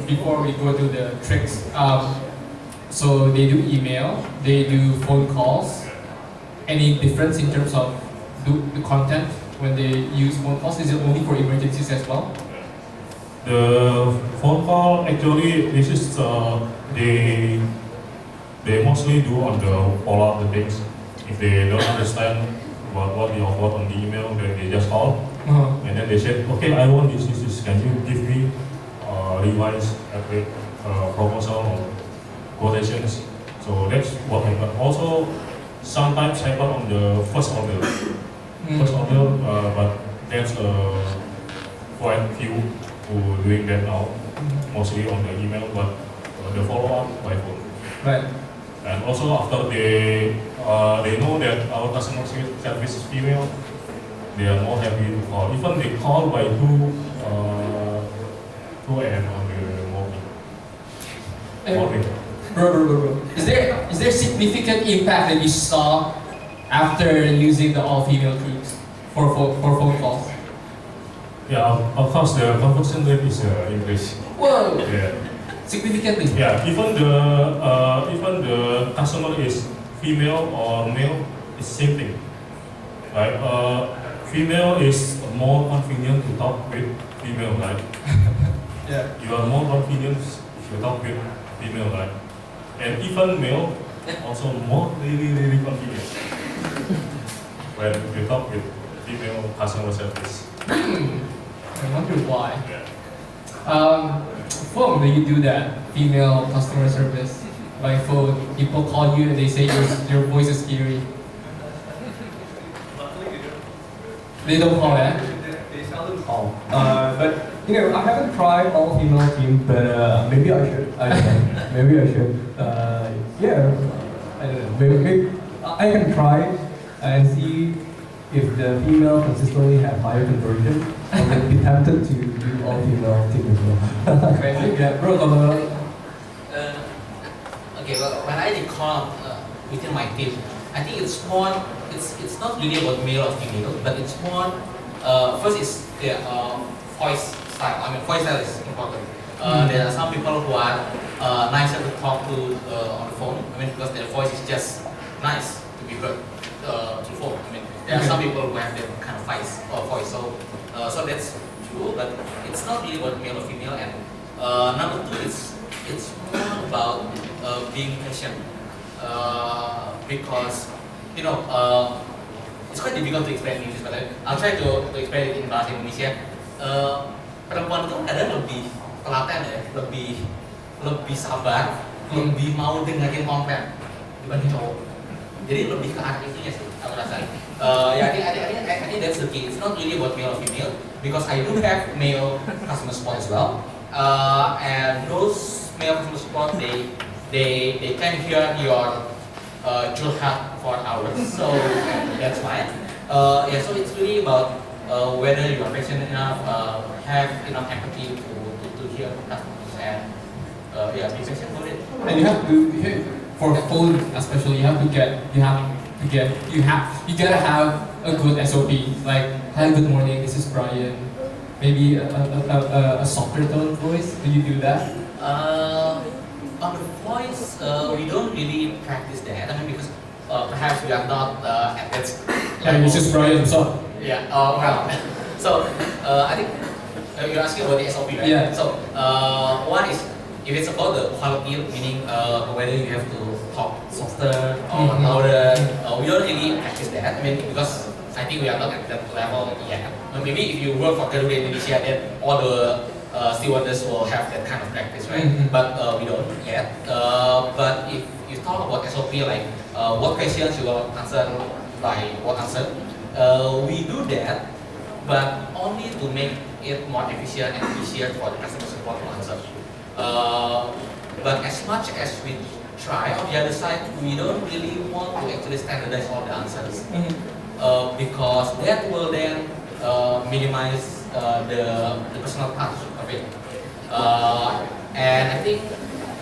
before we go to the tricks, so they do email, they do phone calls. Any difference in terms of the content when they use phone calls? Is it only for emergencies as well? The phone call actually, this is they mostly do on the follow-up the things. If they don't understand what you offer on the email, then they just call. And then they say, okay, I want this. Can you give me revise proposal or quotations? So that's what happened. Also, sometimes happen on the first order. But there's quite few who doing that now, mostly on the email, but the follow-up by phone. Right. And also after they know that our customer service is female, they are more happy to call. Even they call by 2 a.m. on the morning. Bro. Is there significant impact that you saw after using the all-female teams for phone calls? Yeah, of course the conversion rate is increased. Whoa! Yeah. Significantly. Yeah, even the customer is female or male, it's same thing. Right? Female is more convenient to talk with female, right? Yeah. You are more convenient if you talk with female, right? And even male also more really convenient when you talk with female customer service. I wonder why. Yeah. Fung, do you do that? Female customer service by phone. People call you and they say your voice is scary. They don't call, eh? They seldom call. But I haven't tried all female team, but maybe I should. I don't know. Maybe I should. Yeah, I don't know. Maybe I can try and see if the female consistently have higher conversion. I would be tempted to do all female team as well. Yeah, bro. Okay, well, when I recall within my team, I think it's more. It's not really about male or female, but it's more. First is the voice style. I mean, voice style is important. There are some people who are nicer to talk to on the phone. I mean, because their voice is just nice to be heard through phone. I mean, there are some people who have that kind of voice. So that's true, but it's not really about male or female. And number two, it's more about being patient because it's quite difficult to explain in English, but I'll try to explain it in bahasa Indonesia. Perempuan itu kadang lebih telaten ya, lebih sabar, lebih mau dengerin komplain dibanding cowok. Jadi lebih ke arah itunya sih, aku rasa. I think that's the key. It's not really about male or female because I do have male customer support as well, and those male customer support they can hear your curhat for hours, so that's fine. So it's really about whether you are patient enough, have enough empathy to hear customers, and be patient for it. And you have to, for phone especially, you gotta have a good SOP. Like, hi, good morning, this is Brian. Maybe a softer tone voice. Do you do that? On the voice, we don't really practice that. I mean, because perhaps we are not at that level. This is Brian, so. Yeah. Well. So I think you're asking about the SOP, right? Yeah. So one is if it's about the quality, meaning whether you have to talk softer or louder. We don't really practice that. I mean, because I think we are not at that level yet. Maybe if you work for Garuda Indonesia, then all the stewardess will have that kind of practice, right? But we don't yet. But if you talk about SOP, like what questions you will answer by what answer, we do that, but only to make it more efficient and easier for the customer support to answer. But as much as we try, on the other side, we don't really want to actually standardize all the answers because that will then minimize the personal touch of it. And I think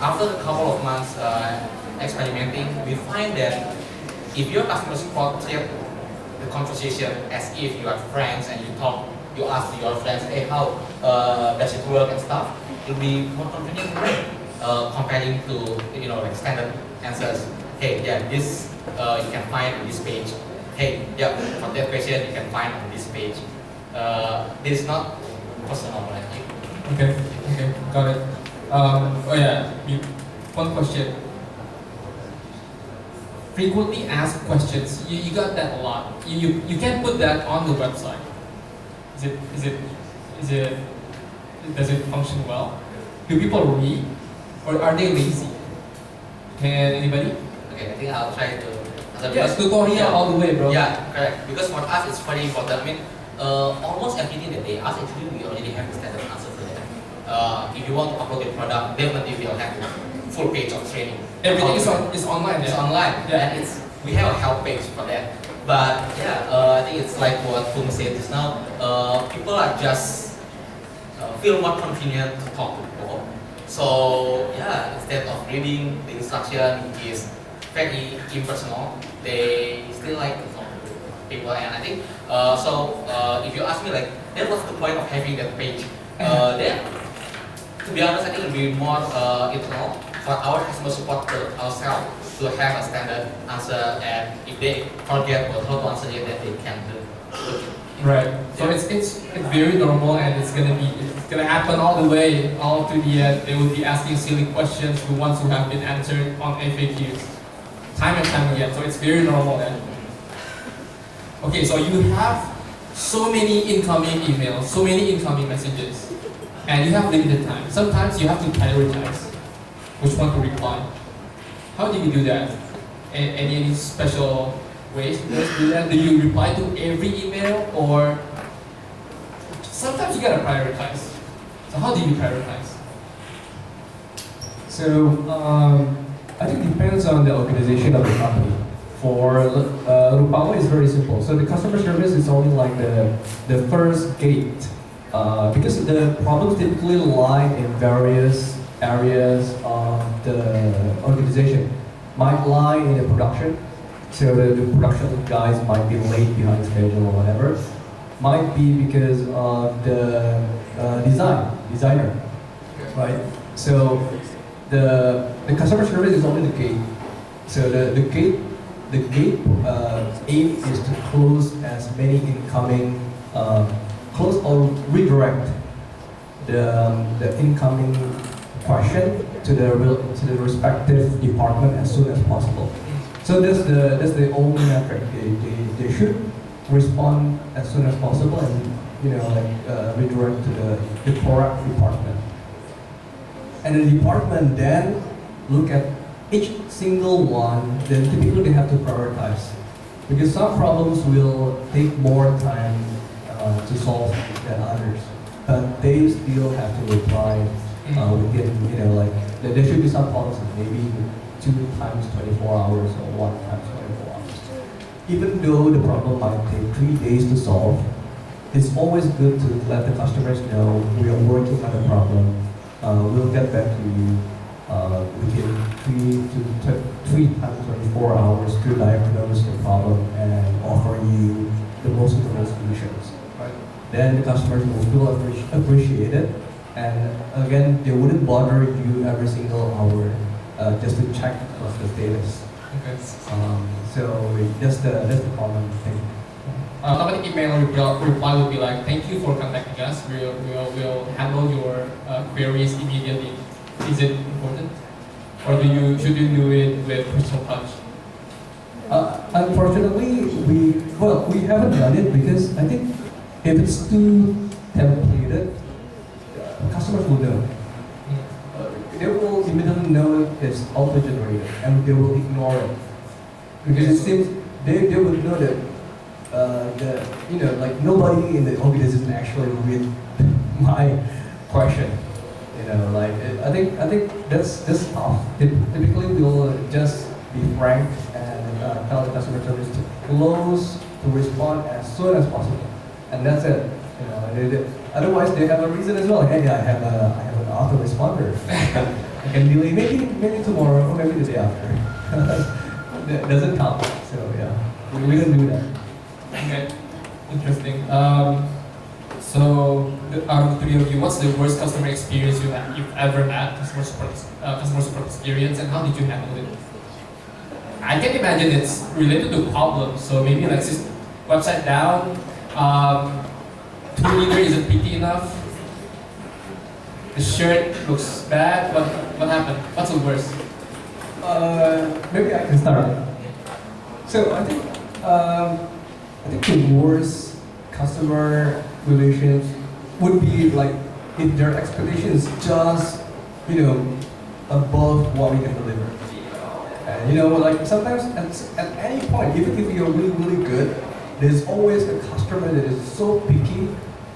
after a couple of months experimenting, we find that if your customer support treat the conversation as if you are friends and you ask your friends, hey, how does it work and stuff, it'll be more convenient comparing to like standard answers. Hey, yeah, this you can find on this page. Hey, yeah, for that question you can find on this page. This is not personal, I think. Okay, got it. Oh yeah, one question. Frequently asked questions. You got that a lot. You can put that on the website. Does it function well? Do people read, or are they lazy? Can anybody? Okay, I think I'll try to answer. Yes, tutorial all the way, bro. Yeah, correct. Because for us, it's very important. I mean, almost everything that they ask, actually, we already have the standard answer for them. If you want to upload your product, definitely we'll have a full page of training. Everything is online. It's online, Yeah. and we have a help page for that. But yeah, I think it's like what Fung said just now. People are just feel more convenient to talk to people. So yeah, instead of reading the instruction is very impersonal, they still like to talk to people. And I think if you ask me like, then what's the point of having that page? Then to be honest, I think it will be more internal for our customer support ourselves to have a standard answer, and if they forget how to answer it, then they can do it. Right. So it's very normal, and it's gonna happen all the way to the end. They will be asking silly questions, the ones who have been answered on FAQs, time and time again. So it's very normal. And okay, so you have so many incoming emails, so many incoming messages, and you have limited time. Sometimes you have to prioritize which one to reply. How do you do that? Any special ways to do that? Do you reply to every email, or sometimes you gotta prioritize? So how do you prioritize? So I think it depends on the organization of the company. For Rupawa, it's very simple. So the customer service is only like the first gate, because the problems typically lie in various areas of the organization. Might lie in the production, so the production guys might be late behind schedule or whatever. Might be because of the designer, right? So the customer service is only the gate. So the gate aim is to close as many incoming, close or redirect the incoming question to the respective department as soon as possible. So that's the only metric. They should respond as soon as possible, and redirect to the correct department. And the department then look at each single one. Then typically they have to prioritize, because some problems will take more time to solve than others, but they still have to reply. Within, there should be some policy, maybe 2 times 24 hours or 1 times 24 hours. Even though the problem might take 3 days to solve, it's always good to let the customers know we are working on the problem. We'll get back to you within 3 times 24 hours to diagnose the problem and offer you the most suitable solutions. Right? Then the customers will feel appreciated. And again, they wouldn't bother you every single hour just to check what's the status. Okay. So that's the common thing. Normally email reply would be like, "Thank you for contacting us. We'll handle your queries immediately." Is it important, or should you do it with personal touch? Unfortunately, we haven't done it, because I think if it's too templated, customers will know. They will immediately know it's auto-generated, and they will ignore it, because it seems they would know that nobody in the organization actually read my question. I think that's tough. Typically, we'll just be frank and tell the customer service to close, to respond as soon as possible, and that's it. Otherwise, they have a reason as well. Hey, I have an autoresponder. I can delay maybe tomorrow or maybe the day after. That doesn't count. So yeah, we don't do that. Okay, interesting. So out of the three of you, what's the worst customer experience you've ever had, customer support experience, and how did you handle it? I can imagine it's related to problems, so maybe like website down, tool leader isn't pretty enough, the shirt looks bad. What happened? What's the worst? Maybe I can start. So I think the worst customer relations would be like if their expectation is just above what we can deliver. And like sometimes at any point, even if you're really good, there's always a customer that is so picky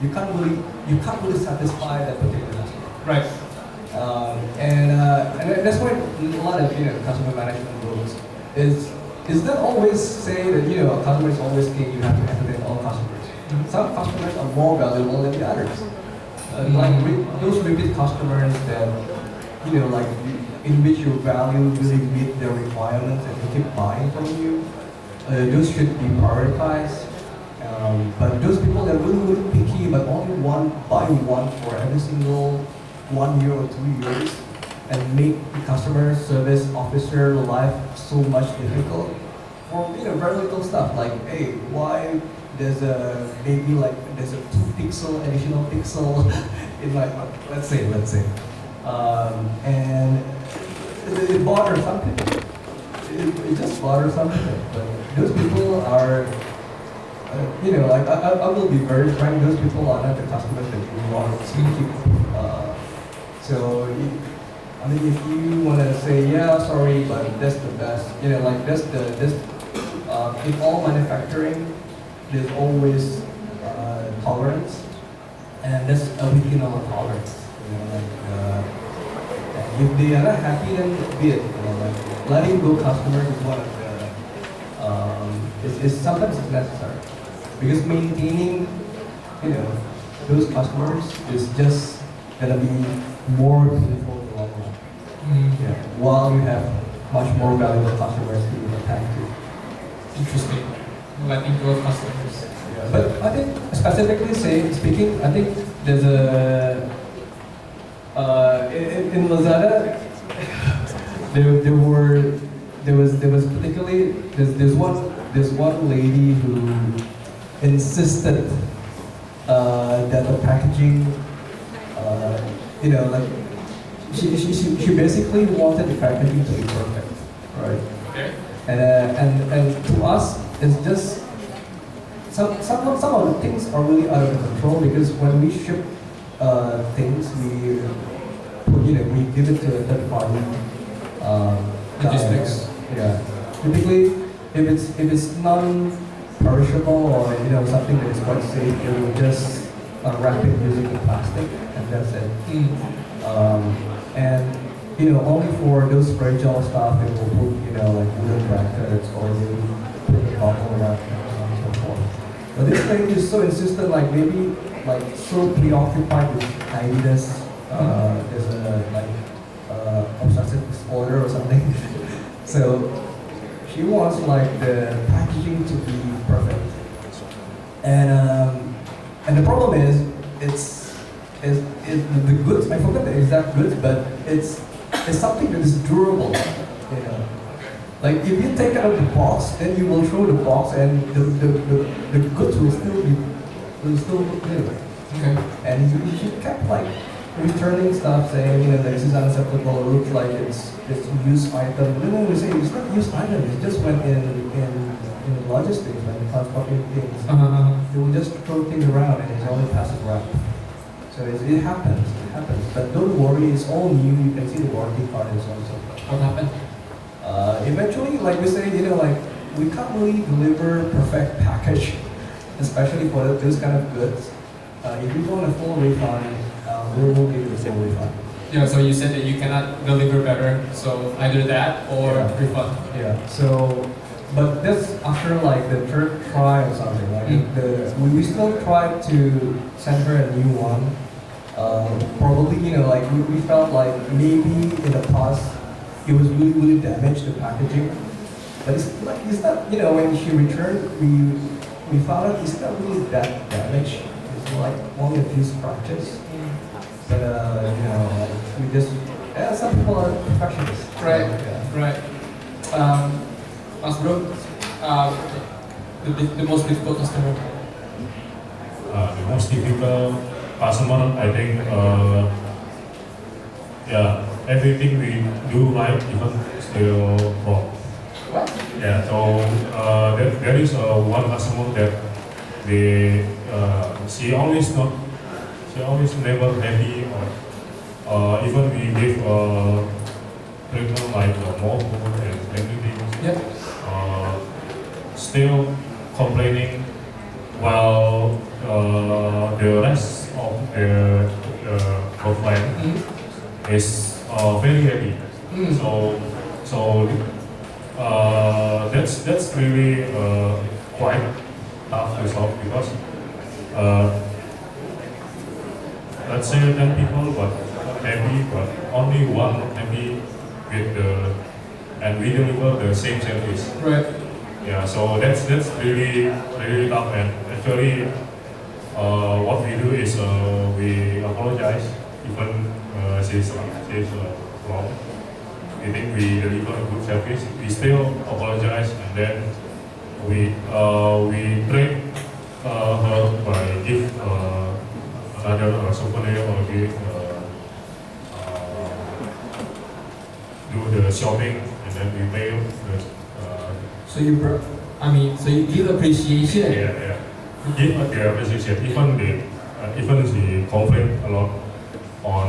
you can't really satisfy that particular customer. Right. And that's why a lot of customer management rules is not always say that a customer is always king. You have to entertain all customers. Mm-hmm. Some customers are more valuable than the others. Like those repeat customers that like in which your value really meet their requirements and they keep buying from you. Those should be prioritized. But those people that are really picky but only buy one for every single 1 year or 2 years and make the customer service officer life so much difficult for very little stuff like, hey, why there's a 2 additional pixel in my, let's say, and it bothers some people. It just bothers some people. But those people are, like I will be very frank. Those people are not the customers that you want to keep. So, I mean, if you want to say, yeah, sorry, but that's the best, like in all manufacturing, there's always tolerance, and that's within our tolerance. And if they are not happy, then be it. Like letting go customers is one of the, sometimes it's necessary, because maintaining, those customers is just gonna be more painful in the long run. Yeah. While you have much more valuable customers to attend to. Interesting. Letting go of customers. Yeah. But I think specifically speaking, I think there's a in Lazada there was particularly there's one lady who insisted that the packaging like she basically wanted the packaging to be perfect, right? Okay. And to us, it's just some of the things are really out of control, because when we ship things, we give it to a third party. Logistics. Yeah. Typically, if it's non-perishable or something that is quite safe, they will just wrap it using the plastic, and that's it. And only for those fragile stuff they will put like wooden brackets, or they will put the bubble wrap and so on and so forth. But this lady is so insistent, like maybe like so preoccupied with tidiness. There's a obsessive disorder or something. So she wants like the packaging to be perfect. And the problem is the goods. I forgot the exact goods, but it's something that is durable. Like if you take out the box, then you will throw the box, and the goods will still look new. Okay. And she kept like returning stuff, saying this is unacceptable. It looks like it's used item. No, we say it's not used item. It just went in logistics, when transporting things. They will just throw things around, and it's only passes around. So it happens. But don't worry, it's all new. You can see the warranty card and so on and so forth. What happened? Eventually, like we say, like we can't really deliver perfect package, especially for those kind of goods. If you want a full refund, we will give you a full refund. Yeah, so you said that you cannot deliver better, so either that or refund. Yeah. So, but that's after like the third try or something. Like we still tried to send her a new one. Probably like we felt like maybe in the past it was really damaged, the packaging. But it's not when she returned, we found out it's not really that damaged. It's like only a few scratches. But you know, we just some people are perfectionists. Right. Yeah. Right. Mas Bro, the most difficult customer. The most difficult customer, I think, yeah, everything we do right, even still wrong. What? Yeah, so there is one customer that she always never happy, or even we give treatment like more food and everything. Yeah. Still complaining, while the rest of the complaint is very happy. So that's really quite tough to solve, because let's say 10 people but happy, but only one happy with and we deliver the same service. Right. Yeah, so that's really tough, and actually what we do is we apologize even she's wrong. We think we deliver a good service, we still apologize, and then we treat her by give another souvenir, or give do the shopping, and then we mail the So you give appreciation. yeah. Give the appreciation, even she complain a lot on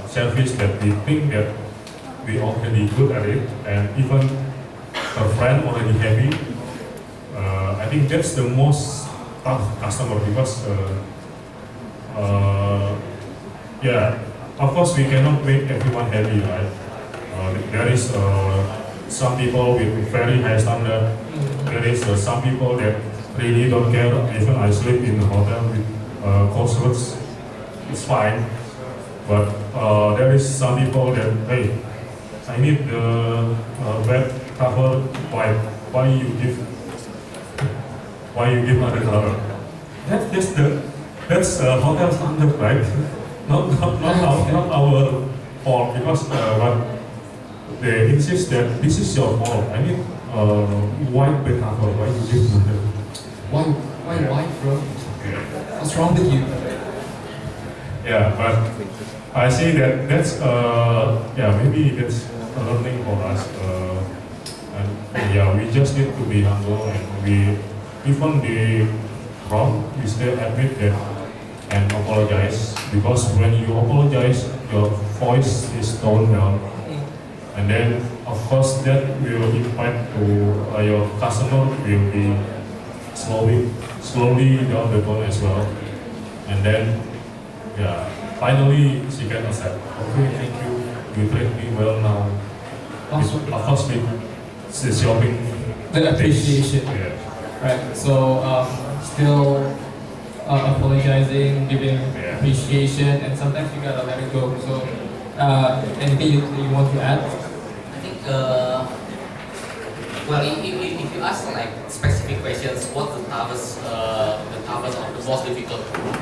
service that we think that we already good at it, and even her friend already happy. I think that's the most tough customer, because yeah, of course we cannot make everyone happy, right? There is some people with very high standard. There is some people that really don't care. Even I sleep in the hotel with cold shirts, it's fine. But there is some people that, hey, I need the bed cover. Why you give another color? That's hotel standard, right? not our fault, because but they insist that this is your fault. I need white bed cover. Why you give another? Why white, bro? What's wrong with you? Yeah, but I see that's maybe that's a learning for us. And yeah, we just need to be humble, and we even the wrong, we still admit that and apologize, because when you apologize, your voice is toned down, and then of course that will impact to your customer will be slowly down the tone as well, and then yeah, finally she can accept. Okay, thank you. You treat me well now. Awesome. Of course, the shopping. The appreciation. Yeah. Right. So still apologizing, giving appreciation, and sometimes you gotta let it go. So anything you want to add? I think, well, if you ask like specific questions, what's the toughest or the most difficult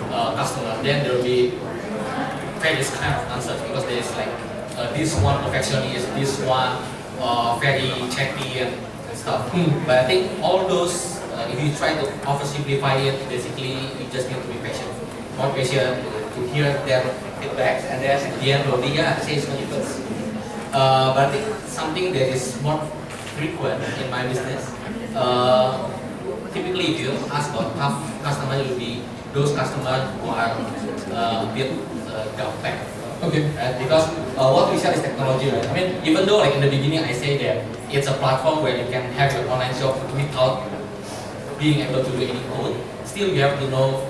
customer, then there will be various kind of answers, because there's like this one perfectionist, this one very chatty and stuff. But I think all those, if you try to oversimplify it, basically you just need to be patient, more patient to hear their feedbacks, and then at the end of the day, say it's only first. But I think something that is more frequent in my business, typically if you ask about tough customers, it will be those customers who are a bit back. Okay. Because what we sell is technology, right? I mean, even though like in the beginning I say that it's a platform where you can have your online shop without being able to do any code, still you have to know,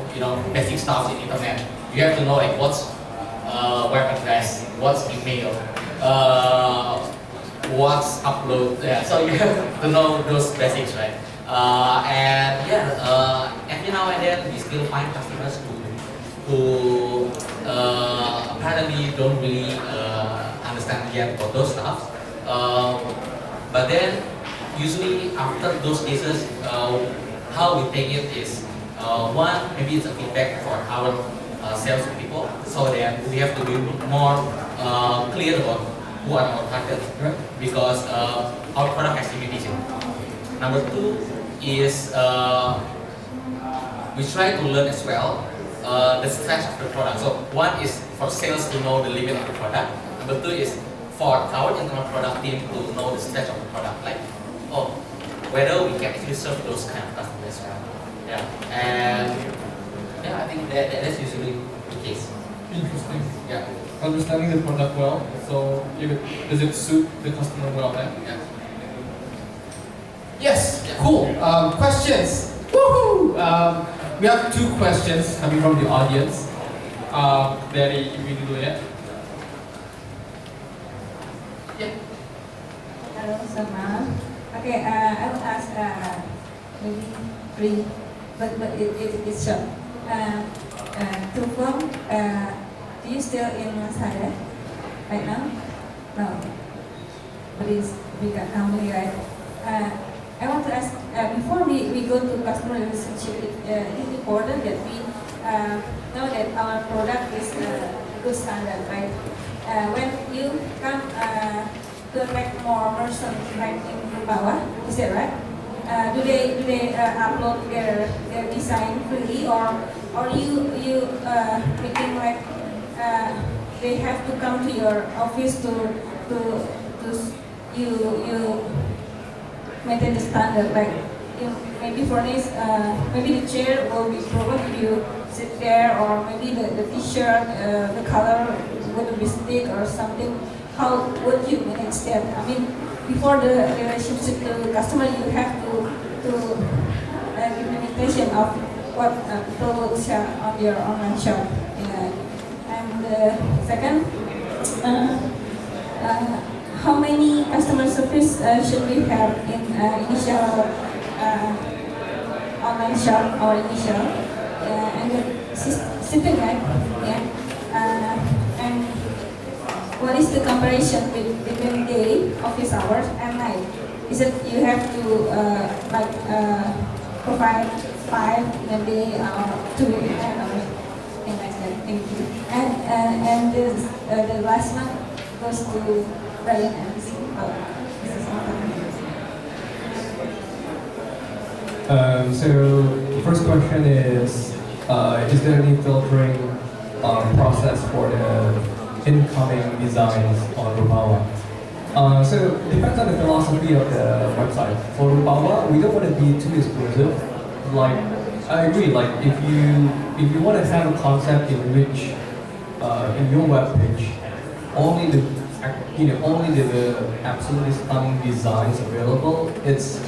basic stuff in internet. You have to know like what's web address, what's email, what's upload. Yeah, so you have to know those basics, right? And yeah, every now and then we still find customers who apparently don't really understand yet about those stuff. But then usually after those cases, how we take it is One, maybe it's a feedback for our sales people, so that we have to be more clear about who are our target, Right. because our product has limitation. Number two is we try to learn as well the stretch of the product. So one is for sales to know the limit of the product. Number two is for our internal product team to know the stretch of the product, like whether we can actually serve those kind of customers as well. Yeah, and yeah, I think that's usually the case. Interesting. Yeah, Understanding the product well. So does it suit the customer well then? yeah. Yes. Cool. Questions. Woohoo! We have 2 questions coming from the audience. Dari Ibu dulu ya. Yeah. Hello, Sama. Okay, I will ask maybe 3, but it's short. To Fung, do you still in Lestario right now? No, but it's big company, right? I want to ask, before we go to customer relationship, it's important that we know that our product is good standard, right? When you come to attract more merchants like in Rupawa, is that right? Do they upload their design freely, or you making like they have to come to your office to you maintain the standard, like maybe for this maybe the chair will be provided, you sit there, or maybe the t-shirt, the color would be stick or something. How would you manage that? I mean, before the relationship to the customer, you have to give limitation of what people will sell on your online shop. And second, how many customer service should we have in initial online shop or initial and the shipping, right? Yeah. And what is the comparison between day, office hours, and night? Is it you have to provide 5 in a day or 2 in a day or things like that? Thank you. And the last one goes to Brian and this is So the first question is there any filtering process for the incoming designs on Rupawa? So it depends on the philosophy of the website. For Rupawa, we don't want to be too exclusive. Like, I agree, like if you want to have a concept in which in your web page only the absolutely stunning designs available, it's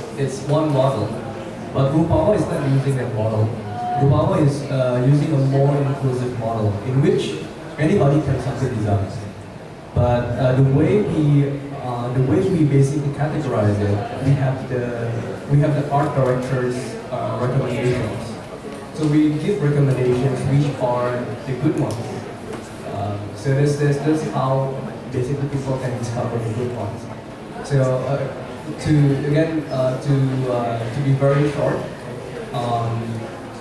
one model. But Rupawa is not using that model. Rupawa is using a more inclusive model in which anybody can submit designs. But the way we basically categorize it, we have the art director's recommendations. So we give recommendations which are the good ones. So that's how basically people can discover the good ones. So to be very short,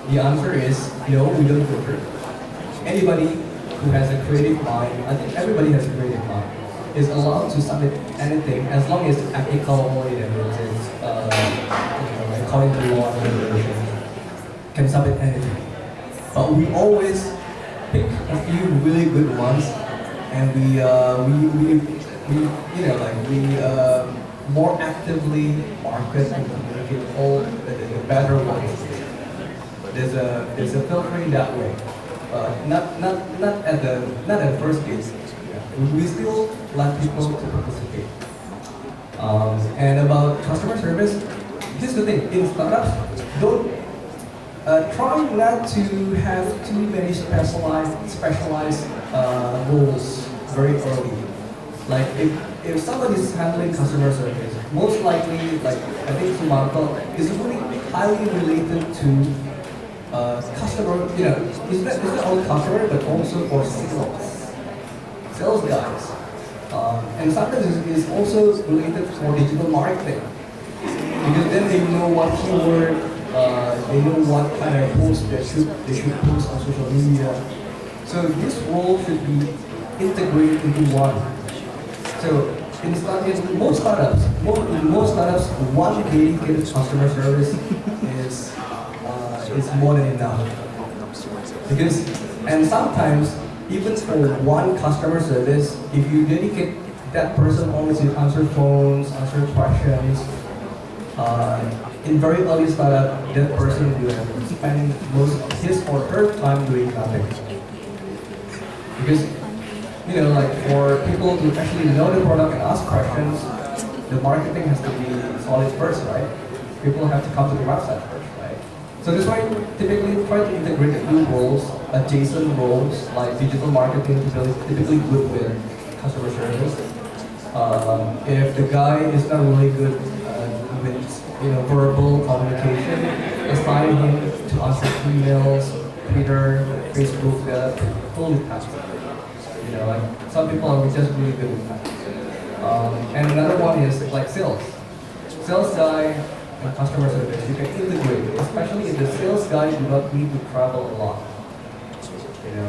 the answer is no, we don't filter. Anybody who has a creative mind, I think everybody has a creative mind, is allowed to submit anything as long as it's ethical and it's according to law and regulations, can submit anything. But we always pick a few really good ones, and we more actively market and communicate all the better ones. There's a filtering that way. Not at the first case. We still let people to participate. And about customer service, here's the thing: in startups, don't try not to have too many specialized roles very early. Like if somebody is handling customer service, most likely, like I think Sumartok is really highly related to customer. It's not only customer but also for sales guys, and sometimes it's also related for digital marketing, because then they know what keyword They know what kind of posts they should post on social media. So this role should be integrated into one. So in most startups, one dedicated customer service is more than enough. And sometimes even for one customer service, if you dedicate that person only to answer phones, answer questions, in very early startup, that person will spend most of his or her time doing nothing. Because, like for people to actually know the product and ask questions, the marketing has to be solid first, right? People have to come to the website first, right? So that's why typically try to integrate new roles, adjacent roles like digital marketing, typically good with customer service. If the guy is not really good with verbal communication, assign him to answer emails, Twitter, Facebook, fully task. Like some people are just really good with that. And another one is like sales. Sales guy and customer service, you can integrate, especially if the sales guy do not need to travel a lot.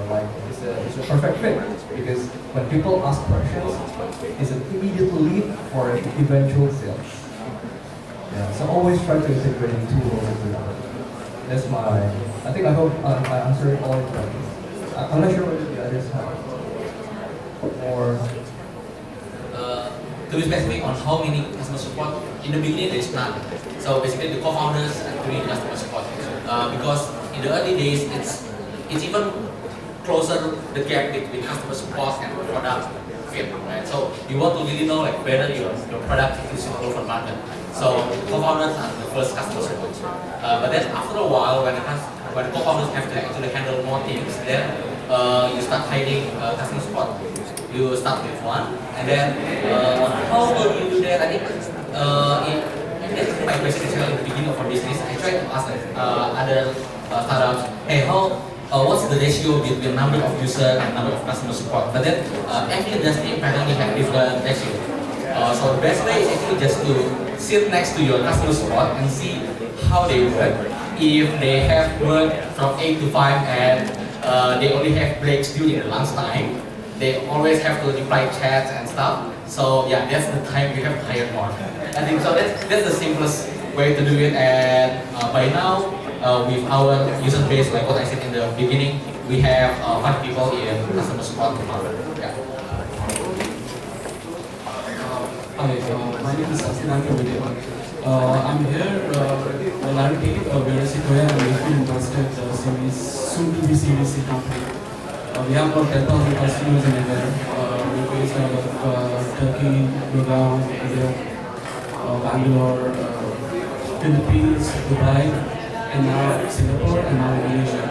Like it's a perfect fit because when people ask questions, it's an immediate lead for eventual sales. Yeah, so always try to integrate two roles together. That's I hope I answered all your questions. I'm not sure whether the others have more. To be specific on how many customer support, in the beginning there is none. So basically the co-founders are doing customer support. Because in the early days it's even closer the gap between customer support and product fit, right? So you want to really know like whether your product is suitable for the market. So co-founders are the first customer support. But then after a while, when the co-founders have to actually handle more things, then you start hiring customer support. You start with one, and then how will you do that? I think that's my question in the beginning of our business. I try to ask other startups, hey, what's the ratio between number of users and number of customer support? But then every industry apparently have different ratio. So the best way is actually just to sit next to your customer support and see how they work. If they have work from 8 to 5 and they only have breaks during the lunchtime, they always have to reply chats and stuff. So yeah, that's the time you have to hire more. I think so. That's the simplest way to do it. And by now, with our user base, like what I said in the beginning, we have 5 people in customer support department. Yeah. Hi, my name is I'm here for Larity, we're a Sequoia and we've been invested series, soon to be Series C company. We have about 10,000 customers in India. We're based out of Turkey, Gurgaon, India, Bangalore, Philippines, Dubai, and now Singapore, and now Indonesia.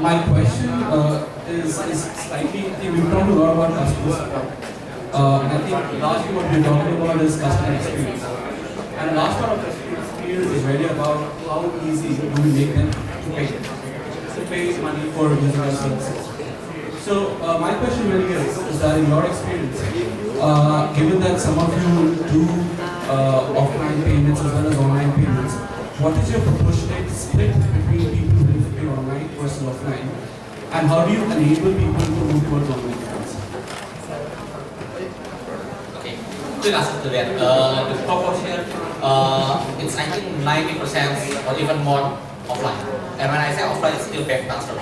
My question is slightly, we've talked a lot about customer support. And I think largely what we're talking about is customer experience. And a large part of customer experience is really about how easy do we make them to pay money for using our services. So my question really is that in your experience, given that some of you do offline payments as well as online payments, what is your proportionate split between people willing to pay online versus offline? And how do you enable people to move towards online payments? Okay, quick answer to that. The proportion, it's I think 90% or even more offline. And when I say offline, it's still bank transfer.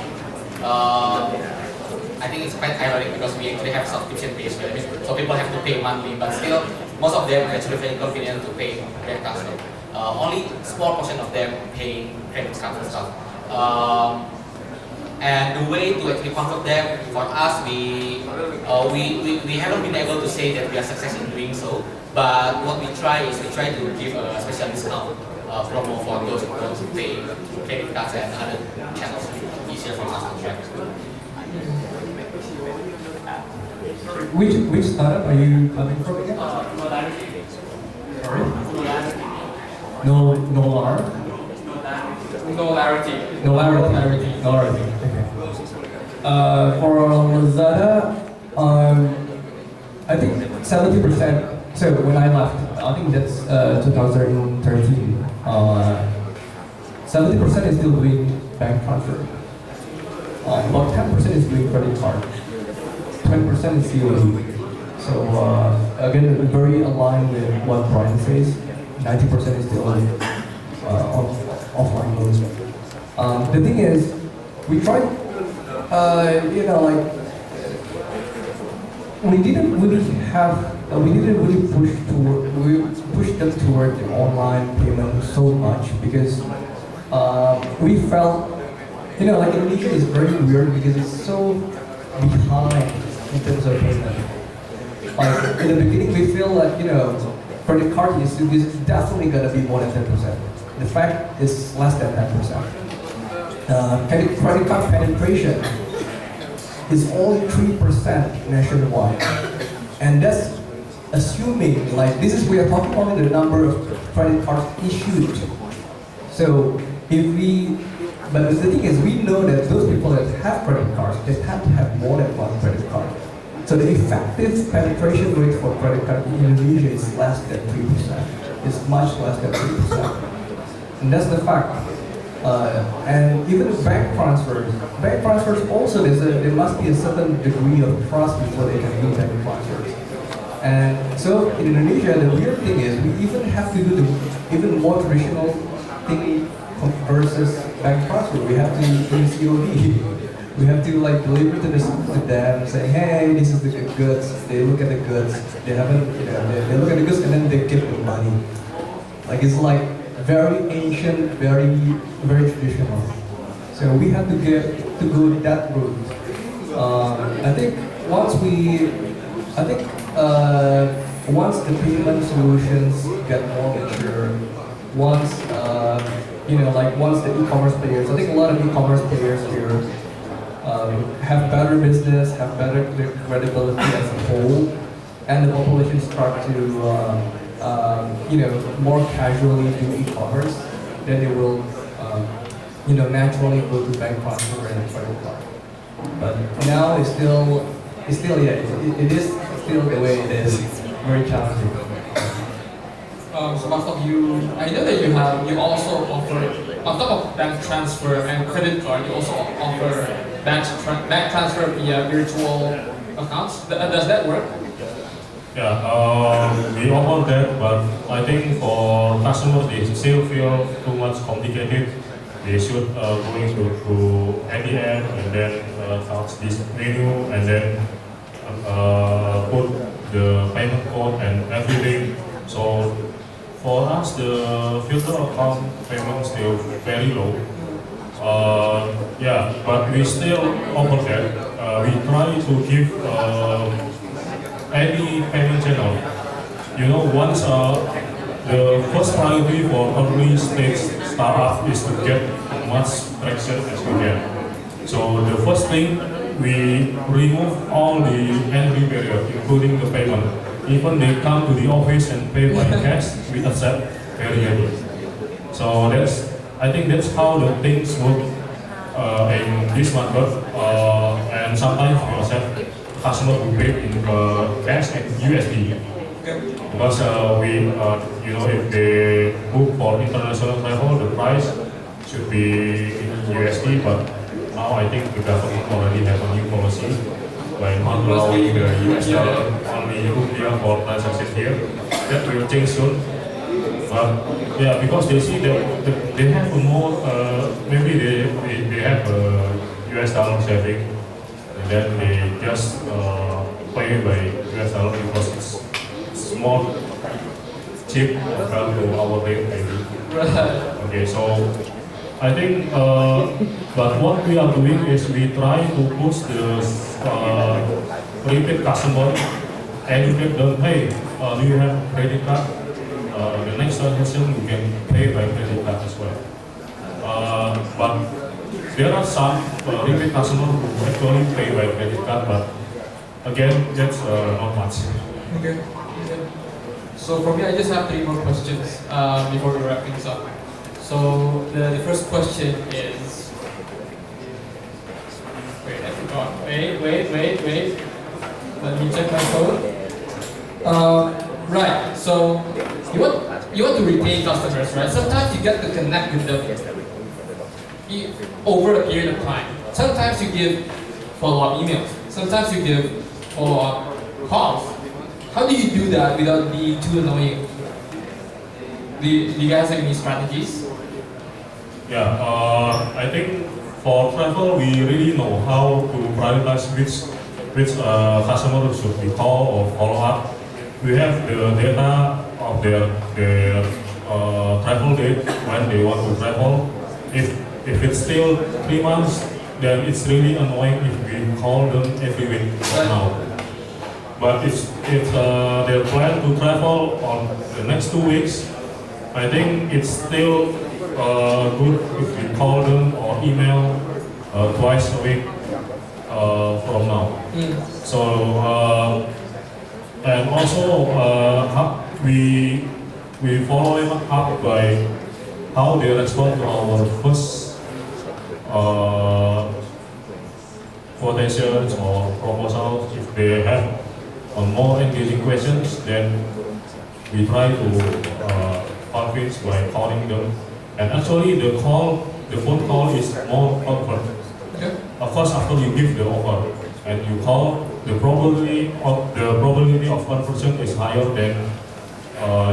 I think it's quite ironic because we actually have subscription-based, so people have to pay monthly, but still, most of them are actually very convenient to pay bank transfer. Only small portion of them pay credit cards and stuff. And the way to actually convert them, for us, we haven't been able to say that we are successful in doing so. But what we try is we try to give a special discount promo for those who pay credit cards and other channels easier for us to track. Which startup are you coming from again? Sorry? Nolarity. Okay. For Lazada, I think 70%. So when I left, I think that's 2013. 70% is still doing bank transfer. About 10% is doing credit card. 20% is COD. So again, very aligned with what Brian says. 90% is still offline loans. The thing is, we tried, we didn't really push them toward the online payment so much because we felt, Indonesia is very weird because it's so behind in terms of payment. Like in the beginning, we feel like credit card is definitely gonna be more than 10%. The fact is less than 10%. Credit card penetration is only 3% nationwide, and that's assuming we are talking only the number of credit cards issued. So but the thing is, we know that those people that have credit cards, they tend to have more than one credit card. So the effective penetration rate for credit card in Indonesia is less than 3%. It's much less than 3%. And that's the fact. And even bank transfers also, there must be a certain degree of trust before they can do bank transfers. And so in Indonesia, the weird thing is we even have to do the even more traditional thing versus bank transfer. We have to do COD. We have to deliver to them, say, hey, this is the goods. They look at the goods. They haven't, they look at the goods and then they give the money. It's very ancient, very very traditional. So we have to go that route. I think once the payment solutions get more mature, once the e-commerce players, I think a lot of e-commerce players here have better business, have better credibility as a whole, and the population start to more casually do e-commerce, then they will naturally go to bank transfer and credit card. But now it is still the way it is. Very challenging. So Marshal, I know that you also offer, on top of bank transfer and credit card, you also offer bank transfer via virtual accounts. Does that work? Yeah, we offer that, but I think for customers, they still feel too much complicated. They should going to any app and then touch this menu and then put the payment code and everything. So for us, the virtual account payment is still very low. But we still offer that. We try to give any payment channel. Once the first priority for early stage startup is to get as much traction as we can. So the first thing, we remove all the entry barrier, including the payment. Even they come to the office and pay by cash, we accept very early. So I think that's how the things work in this market. And sometimes we accept customers who pay in cash and USD. Because if they book for international travel, the price should be in USD. But now I think the government already have a new policy by not allowing the US dollar, only rupiah for transaction here. That will change soon. But because they see that they have more, maybe they have a US dollar saving, and then they just pay by US dollar because it's more cheap compared to our rate maybe. Okay, so I think, but what we are doing is we try to push the repeat customer, educate them, hey, do you have credit card? The next transaction you can pay by credit card as well. But there are some repeat customers who actually pay by credit card, but again, that's not much. Okay. So for me, I just have 3 more questions before we wrap things up. So the first question is, wait, I forgot. Wait. Let me check my phone. Right. So you want to retain customers, right? Sometimes you get to connect with them over a period of time. Sometimes you give follow-up emails. Sometimes you give follow-up calls. How do you do that without being too annoying? Do you guys have any strategies? Yeah, I think for travel we really know how to prioritize which customer should be called or follow up. We have the data of their travel date when they want to travel. If it's still 3 months, then it's really annoying if we call them every week from now. But if they plan to travel on the next 2 weeks, I think it's still good if we call them or email twice a week from now. So and also we follow them up by how they respond to our first quotations or proposals. If they have more engaging questions, then we try to convince by calling them. And actually, the phone call is more comfort. Okay. Of course, after you give the offer and you call, the probability of conversion is higher than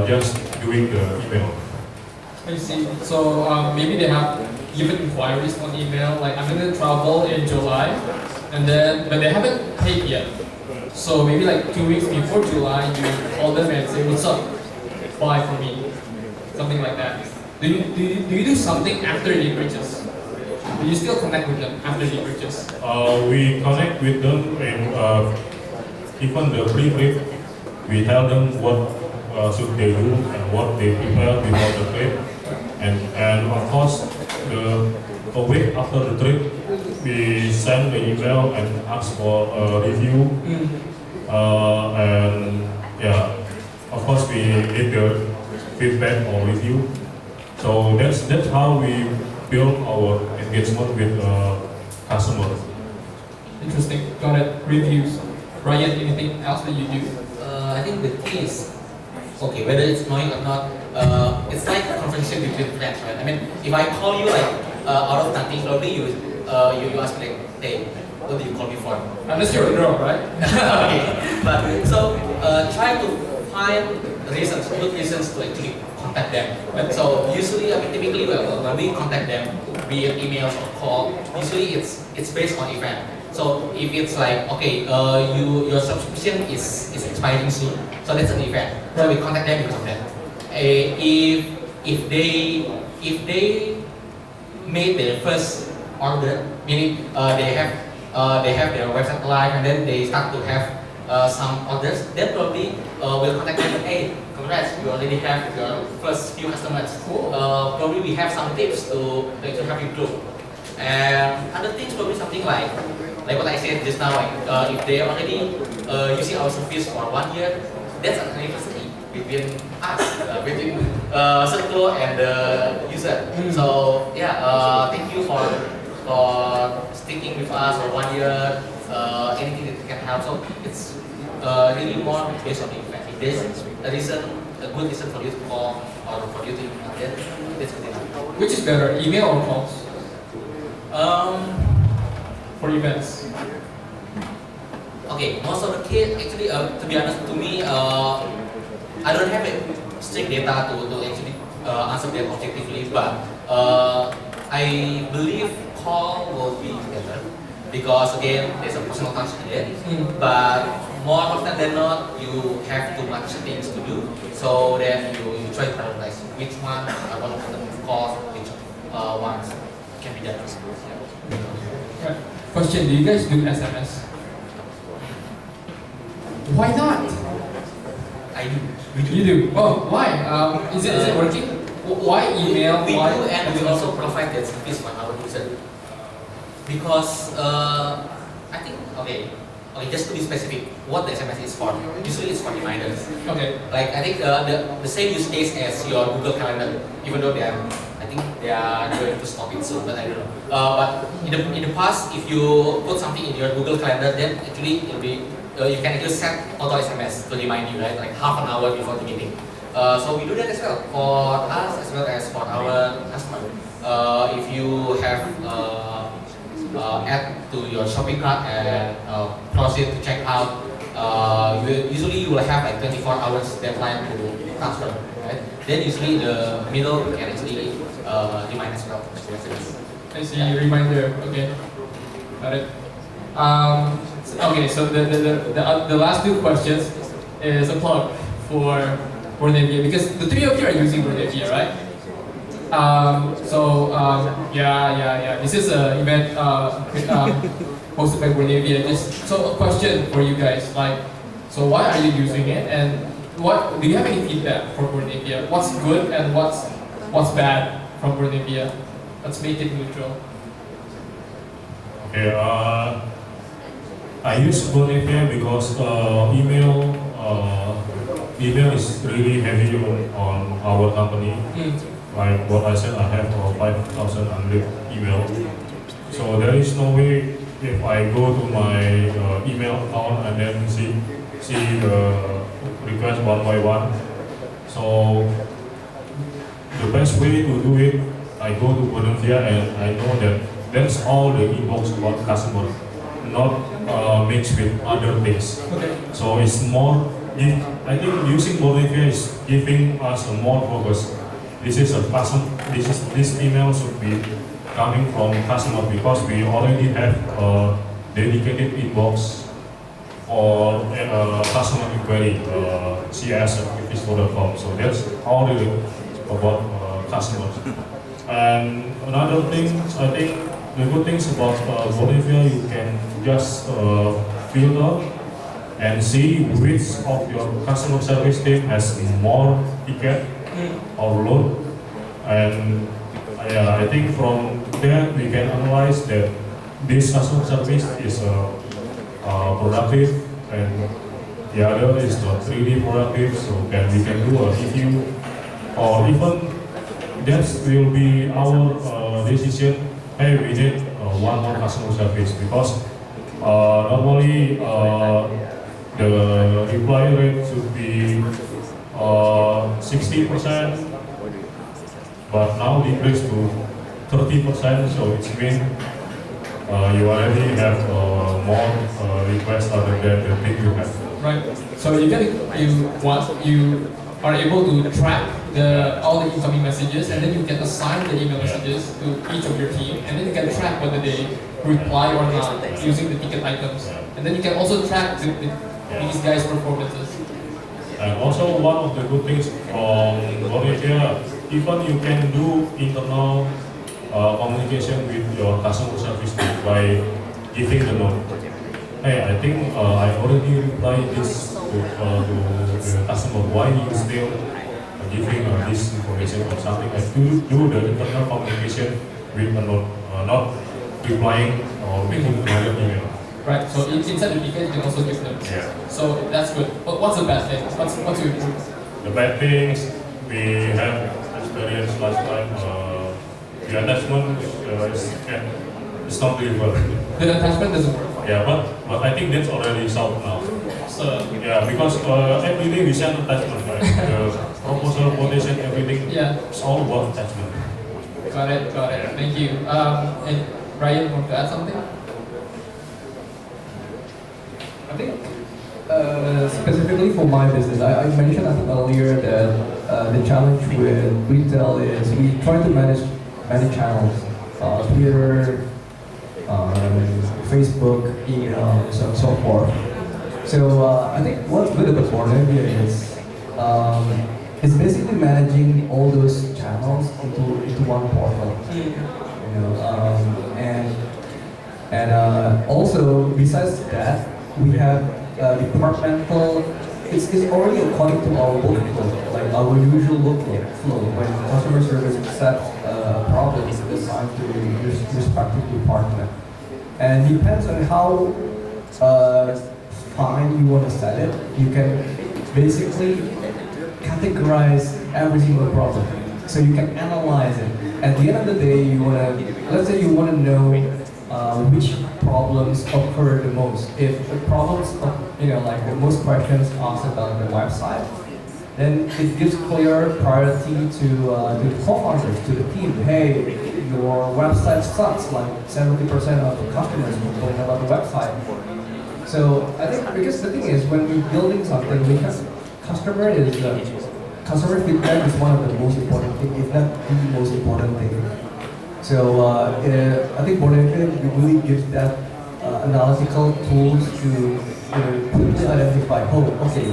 just doing the email. I see. So maybe they have given inquiries on email, like I'm going to travel in July, but they haven't paid yet. So maybe like 2 weeks before July, you call them and say, "What's up? Buy for me," something like that. Do you do something after they purchase? Do you still connect with them after they purchase? We connect with them and even the pre-trip, we tell them what should they do and what they prepare before the trip. And of course, a week after the trip, we send the email and ask for a review. And yeah, of course, we need the feedback or review. So that's how we build our engagement with customers. Interesting. Got it. Reviews. Ryan, anything else that you do? I think the key is, okay, whether it's annoying or not, it's like a conversation between friends, right? I mean, if I call you like out of nothing, probably you ask me like, hey, what do you call me for? Unless you're a girl, right? Okay, but so try to find reasons, good reasons to actually contact them. So usually, I mean, typically when we contact them via emails or call, usually it's based on event. So if it's like, okay, your subscription is expiring soon, so that's an event. So we contact them because of that. If they made their first order, meaning they have their website live and then they start to have some orders, then probably we'll contact them. Hey, congrats, you already have your first few customers. Cool. Probably we have some tips to actually help you grow. And other things probably something like what I said just now, like, if they are already using our service for 1 year, that's an anniversary between us, between Sirclo and the user. So yeah, thank you for sticking with us for 1 year. Anything that can help. So it's really more based on the event. If there's a good reason for you to call or for you to email, then that's good enough. Which is better, email or calls? For events. Okay, most of the case, actually, to be honest, to me, I don't have a strict data to actually answer that objectively, but I believe call will be better because again, there's a personal touch in it. But more often than not, you have too much things to do, so then you try to prioritize which one are one of the calls, which ones can be done. Right. Question, do you guys do SMS? Why not? I do. You do? Oh, why? Is it working? Why email? We Why do, and we also provide that service for our user. Because I think, okay, just to be specific, what the SMS is for. Usually it's for reminders. Okay. Like I think the same use case as your Google Calendar, even though I think they are going to stop it soon, but I don't know. But in the past, if you put something in your Google Calendar, then actually it'll be you can actually set auto SMS to remind you, right? Like half an hour before the meeting. So we do that as well for us as well as for our customer. If you you have add to your shopping cart and proceed to check out, usually you will have like 24 hours deadline to transfer, right? Then usually the middle can actually remind as well. I see, reminder, okay. Got it. Okay, so the last two questions is a plug for Bernardus, because the three of you are using Bernardus, right? Yeah. This is an event hosted by Bernardus. Just so a question for you guys, like, so why are you using it, and what do you have any feedback for Bernardus? What's good and what's bad from Bernardus? Let's make it neutral. Okay, I use Bernardus because email is really heavy on our company. Like what I said, I have 5,000 unread email. So there is no way if I go to my email account and then see the request one by one. So the best way to do it, I go to Bernardus and I know that that's all the inbox about customer, not mixed with other things. Okay. So it's more, I think using Bernardus is giving us a more focus. This is a custom. This email should be coming from customer because we already have a dedicated inbox or customer inquiry, cs@tripvisto.com. So that's all really about customers. And another thing, I think the good things about Bernardus, you can just filter and see which of your customer service team has more ticket or load, and I think from there we can analyze that this customer service is productive and the other is not really productive, so we can do a review, or even that will be our decision. Hey, we need one more customer service, because normally the reply rate should be 60%, but now decreased to 30%, so it means you already have more requests other than the thing you have. Right. So you are able to track all the incoming messages, and then you can assign the email messages to each of your team, and then you can track whether they reply or not using the ticket items, and then you can also track these guys' performances. And also one of the good things from Bernardus, even you can do internal communication with your customer service team by giving the note. Hey, I think I already replied this to the customer. Why you still giving this information or something? I do the internal communication with a note, not replying or making another email. Right, so inside the ticket you can also give them. Yeah. So that's good. But what's the bad thing? What's to improve? The bad things we have experienced last time, the attachment it's not really working. The attachment doesn't work. Yeah, but I think that's already solved now. So Yeah, because every day we send attachment, right? The proposal, quotation, everything. yeah, It's all about attachment. got it. Thank you. And Brian, want to add something? I think specifically for my business, I mentioned earlier that the challenge with retail is we try to manage many channels, Twitter, Facebook, email, so forth. So I think what's good about Bernardus is it's basically managing all those channels into one portal. You know, and also besides that, we have departmental. It's already according to our workflow, like our usual workflow. When customer service accepts a problem, it's assigned to the respective department, and depends on how fine you want to set it. You can basically categorize every single problem, so you can analyze it. At the end of the day, let's say you want to know which problems occur the most. If the problems, like the most questions asked about the website, then it gives clear priority to the co-founders, to the team. Hey, your website sucks, like 70% of the customers complain about the website. So I think, because the thing is, when we're building something, we have customer feedback is one of the most important thing, if not the most important thing. So I think Bernardus really gives that analytical tools to quickly identify, oh, okay,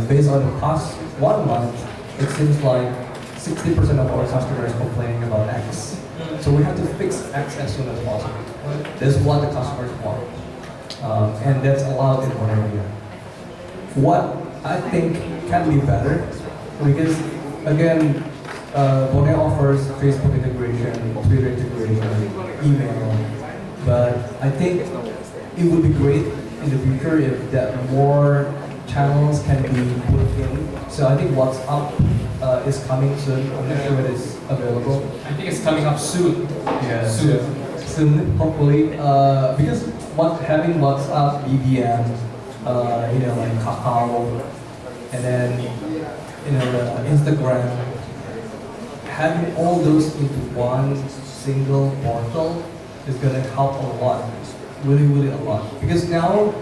based on the past 1 month, it seems like 60% of our customers complaining about X. So we have to fix X as soon as possible. That's what the customers want. And that's allowed in Bernardus. What I think can be better, because again, Bernardus offers Facebook integration, Twitter integration, email, but I think it would be great in the future if that more channels can be put in. So I think WhatsApp is coming soon. I'm not sure when it's available. I think it's coming up soon. Yeah, soon. hopefully. Because having WhatsApp, BBM, like Kakao, and then the Instagram, having all those into one single portal is gonna help a lot, really a lot. Because now,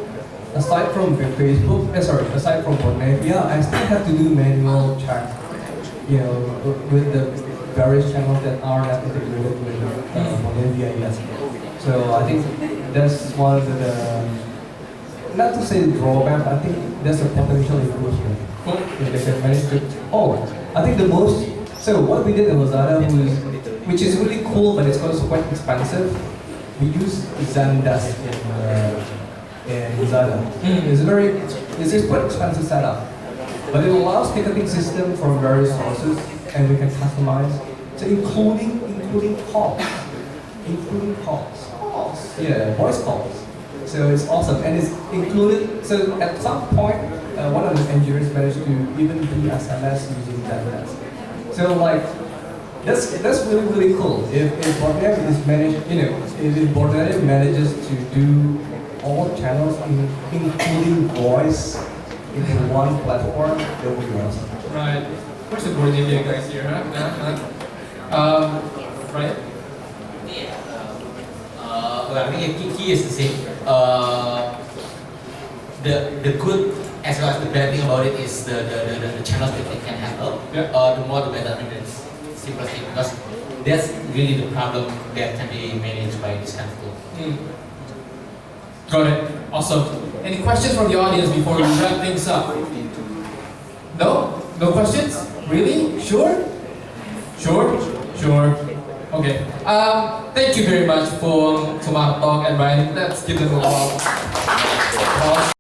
aside from Facebook, aside from Bernardus, I still have to do manual check, with the various channels that are not integrated with Bernardus yet. So I think that's one of the, not to say drawback, I think that's a potential improvement. If they can manage to, I think the most, so what we did in Lazada which is really cool, but it's also quite expensive. We use Zendesk in Lazada. It's quite expensive setup, but it allows ticketing system from various sources, and we can customize. So including calls, voice calls. So it's awesome, and it's included. So at some point, one of the engineers managed to even do SMS using Zendesk. So like, that's really cool. If Bernardus is managed, if Bernardus manages to do all channels, including voice, into one platform, that would be awesome. Right. Where's the Bernardus guys here? Right. I think the key is the same. The good as well as the bad thing about it is the channels that it can handle. Yeah. The more the better. I mean, it's simple thing, because that's really the problem that can be managed by this kind of tool. Got it. Awesome. Any questions from the audience before we wrap things up? No? No questions? Really? Sure? Sure. Okay. Thank you very much for Sumartok and Ryan. Let's give them a round of applause.